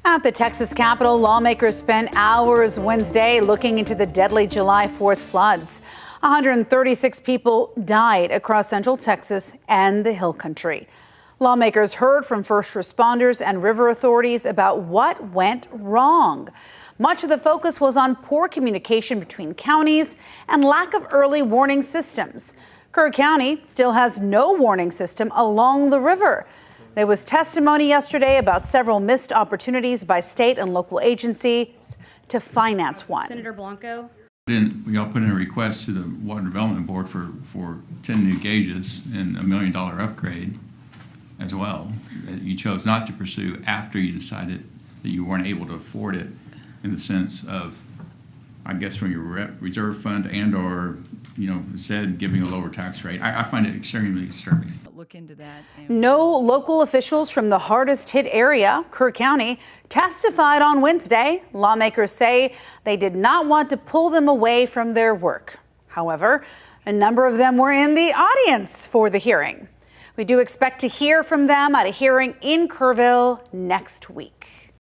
At the Texas Capitol, lawmakers spent hours Wednesday looking into the deadly July 4th floods. 136 people died across central Texas and the Hill Country. Lawmakers heard from first responders and river authorities about what went wrong. Much of the focus was on poor communication between counties and lack of early warning systems. Kerr County still has no warning system along the river. There was testimony yesterday about several missed opportunities by state and local agencies to finance one. Senator Blanco. We all put in a request to the Water Development Board for 10 new gauges and $1 million upgrade as well, that you chose not to pursue after you decided that you weren't able to afford it, in the sense of, I guess, from your reserve fund and or, instead giving a lower tax rate. I find it extremely disturbing. Look into that. No local officials from the hardest hit area, Kerr County, testified on Wednesday. Lawmakers say they did not want to pull them away from their work. However, a number of them were in the audience for the hearing. We do expect to hear from them at a hearing in Kerrville next week.